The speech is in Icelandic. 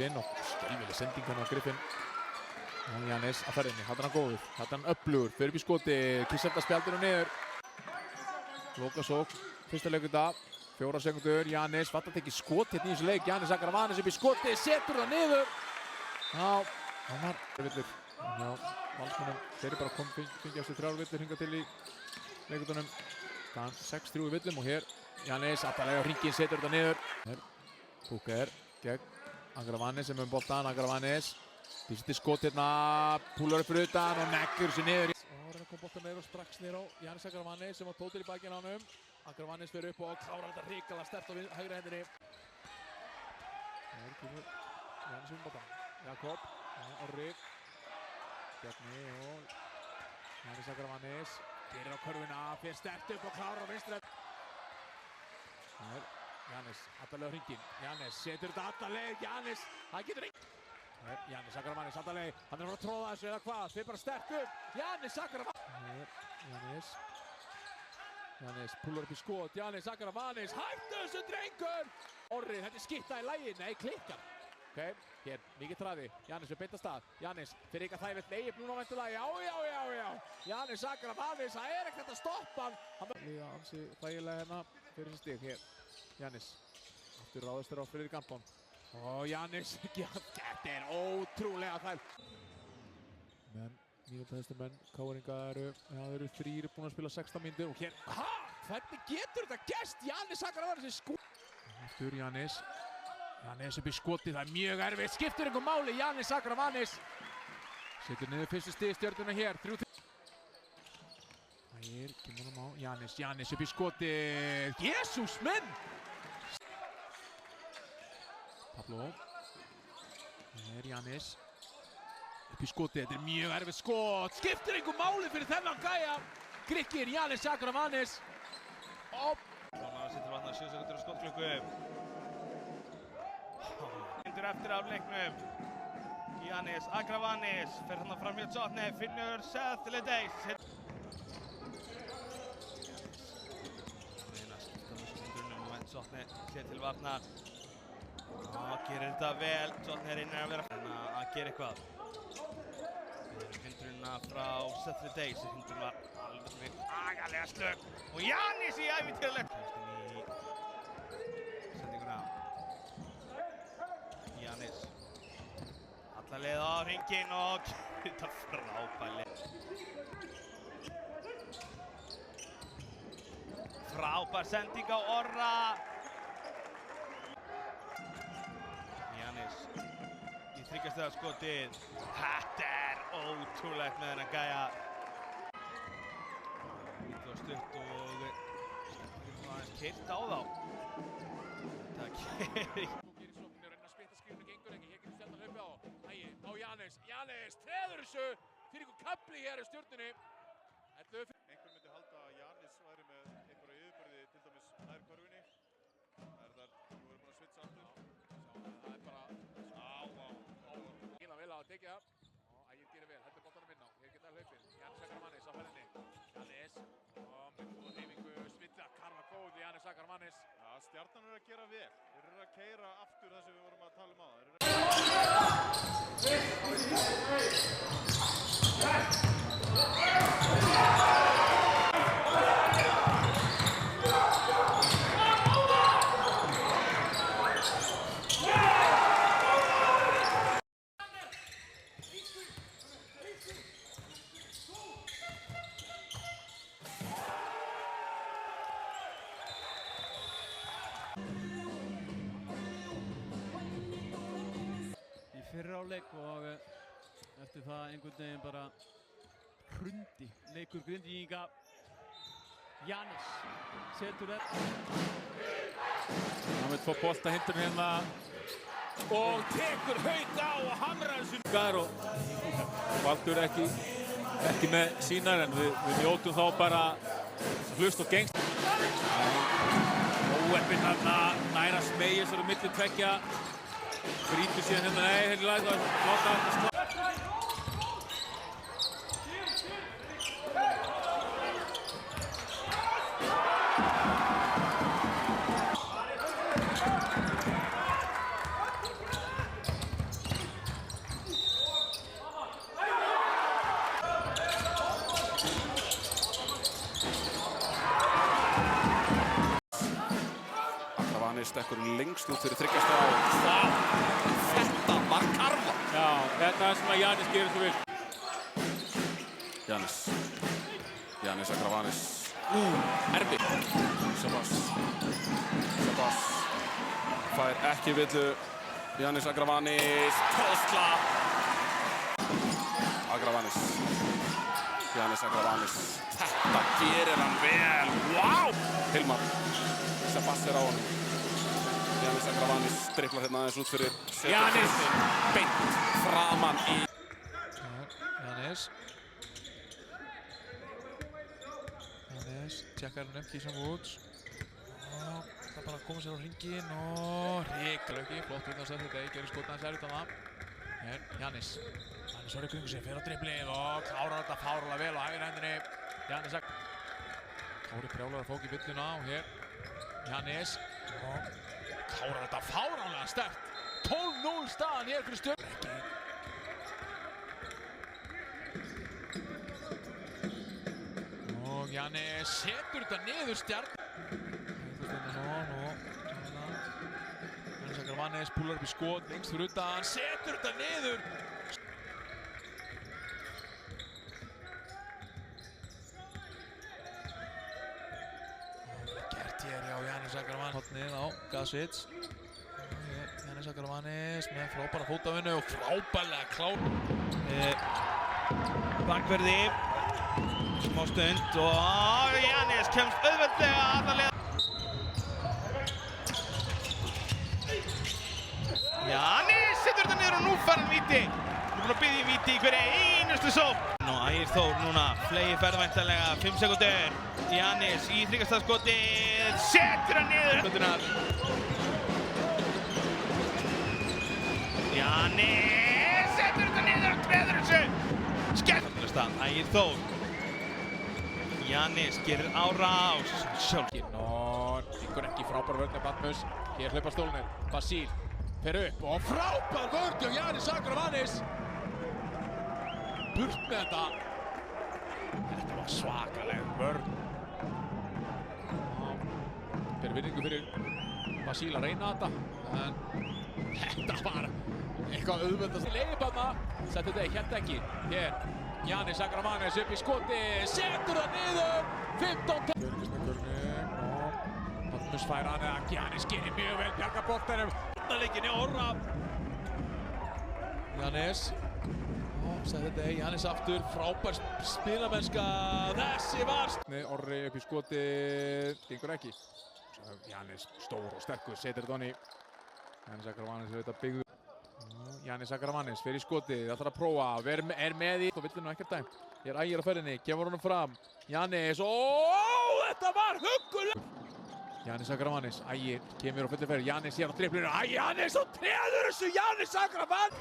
inn og skelfileg sending hann á Griffin. Og Jannis að ferðinni, þarna er hann góður, þarna er hann öflugur, fyrir upp í skoti, kissenda spjaldinu niður. Lokasókn, fyrsta leikur dag, 4 sekundur, Jannis, fattar ekki skot hérna í þessu leik, Jannis Akravanis upp í skoti, setur það niður. Já, hann var villur. Já, valsmennum, þeir eru bara fengið á sig 3 villur hingað til í leikundunum. Það er 6-3 í villum og hér, Jannis, aftalega á hringinn, setur þetta niður. Booker, gegn Akravanis sem boltan, Akravanis. Fyrsti skot hérna, púlar upp fyrir utan og neggur sér niður. Og hann kom boltan niður og strax niður á Jannis Akravanis sem var tóttur í bakinn á honum. Akravanis fyrir upp og klárar þetta hrikalega sterkt á hægri hendinni. Hér kemur Jannis um boltan. Jakob, Orri, Bjarni og Jannis Akravanis. Gerir á körfuna, fyrir sterkt upp og klárar á vinstri. Hér, Jannis, allalega á hringinn. Jannis setur þetta allalega, Jannis, það getur ekki. Jannis Akravanis, allalega, hann er að fara að tróða þessu eða hvað, þeir bara sterkt upp. Jannis Akravanis. Jannis púlar upp í skot, Jannis Akravanis, hættu þessu drengur! Orri, þetta er skitta í lagi, nei, klikkar. Ok, hér, mikið traði, Jannis við beint að stað, Jannis fyrir ekki að þægilegt, nei, núna á ventulega, já. Jannis Akravanis, það er ekkert að stoppa hann. Hann líða ansi þægilega hérna fyrir þessi stig, hér, Jannis. Aftur ráðistur á Friðrik Anton. Og Jannis, þetta er ótrúlega þægilegt. Men, nýjöldaðistir menn, Káringa eru 3 búin að spila 16 mínútur og hér, hvernig getur þetta gerst? Jannis Akravanis er skot. Aftur Jannis. Jannis upp í skoti, það er mjög erfitt, skiptir einhver máli, Jannis Akravanis. Setur niður fyrstu stigstjörnuna hér, 3-3. Hér, kemur hann á Jannis upp í skoti, Jesús minn! Pablo, hér Jannis, upp í skoti, þetta er mjög erfitt skot, skiptir einhver máli fyrir þennan gæja. Grikkir, Jannis Akravanis. Svona sittur vatna 7 sekundur á skotklukku. Eftir af leiknum. Jannis Akravanis fer hann fram hjá Jotne, finnur Seth Ledeis. Jotne sér til varnar. Gerir þetta vel, Jotne reynir að vera að gera eitthvað. Hindrunna frá Seth Ledeis, hindrun var alveg agalega slögg. Og Jannis í ævintýralegt. Jannis alla leið á hringinn og þetta frábærlega. Frábær sending á Orra. Jannis í 3. stiga skotið. Þetta er ótrúlegt með þennan gæja. Lítið og stutt og aðeins keyrt á þá. Það gerir Jannis treður þessu fyrir einhver kapli hér í stjórnunni. Einhver myndi halda að Jannis væri með einhverja yfirburði til dæmis nær körfunni. Það er þar, nú erum við búin að switcha aftur. Það er bara, Vel að tekið það. Ægir gerir vel, heldur boltanum inn á. Hér geta hlaupið, Jannis Akravanis á ferðinni. Jannis, og með góða hreyfingu, svilla, karma góð, Jannis Akravanis. Já, Stjarnan að gera vel. Þeir eru að keyra aftur það sem við vorum að tala um á. Fyrri hálfleik og eftir það einhvern veginn bara hrundi leikur Grindvíkinga. Jannis setur þetta. Hann vil fá bolta hindurinn hérna og tekur haut á og hamrar þessu. Og Baldur ekki með sínar en við njótum þá bara hlust og gengst. Óeppinn þarna næra smegir sér milli tveggja. Brýtur síðan hérna, nei, heilig læg að láta þetta slá. Strákurinn lengst út fyrir þryggjastæða. Þetta var Karfa. Já, þetta er sem að Jannis gerir svo vel. Giannis Akravanis. Erfi. Sebas fær ekki villu. Giannis Akravanis. Tosla. Giannis Akravanis. Þetta gerir hann vel. Wow! Hilmar. Sebas á honum. Giannis Akravanis driblar hérna aðeins út fyrir. Giannis. Beint framan í. Giannis, tjekkar hann upp Keyshawn Woods. Það bara að koma sér á hringinn og hrikalega ekki, flott vitnarstöð þetta gerir skotið hans erfitt á það. Giannis var í kringu sig, fer á driblið og klárar þetta fáránlega vel á hægri hendinni. Giannis Kári brjálar að fók í villuna og hér Giannis og klárar þetta fáránlega sterkt. 12-0 staðan hér fyrir Stjörnuna. Og Giannis setur þetta niður Stjarnan. Giannis Akravanis púlar upp í skot, lengst fyrir utan, setur þetta niður. Gert hér hjá Giannis Akravanis. Hotnið á Gasic. Giannis Akravanis með frábæra fótavinnu og frábærlega klár. Bakverði. Smá stund og Giannis kemst auðveldlega alla leið. Giannis setur þetta niður og nú fær hann víti. Nú búinn að biðja víti í hverja einustu sókn. Nú Ægir Þór núna, flegi ferðvæntanlega, 5 sekúndur. Giannis í þriggjastaðskotið, setur hann niður. Giannis setur þetta niður og treður þessu. Skemmtilegst að Ægir Þór. Giannis gerir árás. Sjálfkinn og ykkur ekki frábær vörn með Batmus. Hér hlaupa stólnir. Basíl fer upp og frábær vörn hjá Giannis Akravanis. Burt með þetta. Þetta var svakaleg vörn. Ber virðingu fyrir Basíl að reyna þetta. En þetta var eitthvað auðveldast. Leiðibanna. Setti þetta hérna ekki. Hér. Giannis Akravanis upp í skoti, setur það niður, 15. Gjörgis með Gjörgin og Batmus fær hann eða Giannis gerir mjög vel, bjargar boltanum. Leikinni Orra. Giannis, setur þetta Giannis aftur, frábær spilamennska, þessi var. Orri upp í skoti, gengur ekki. Giannis stór og sterkur, setur þetta honni. Giannis Akravanis er þetta byggður. Giannis Akravanis fer í skotið, ætlar að prófa, er með í og vill nú ekkert dæmt. Hér Ægir á ferðinni, kemur honum fram. Giannis, þetta var huggulega. Giannis Akravanis, Ægir kemur á fullu ferð. Giannis hér á driblinu, Giannis og treður þessu Giannis Akravanis.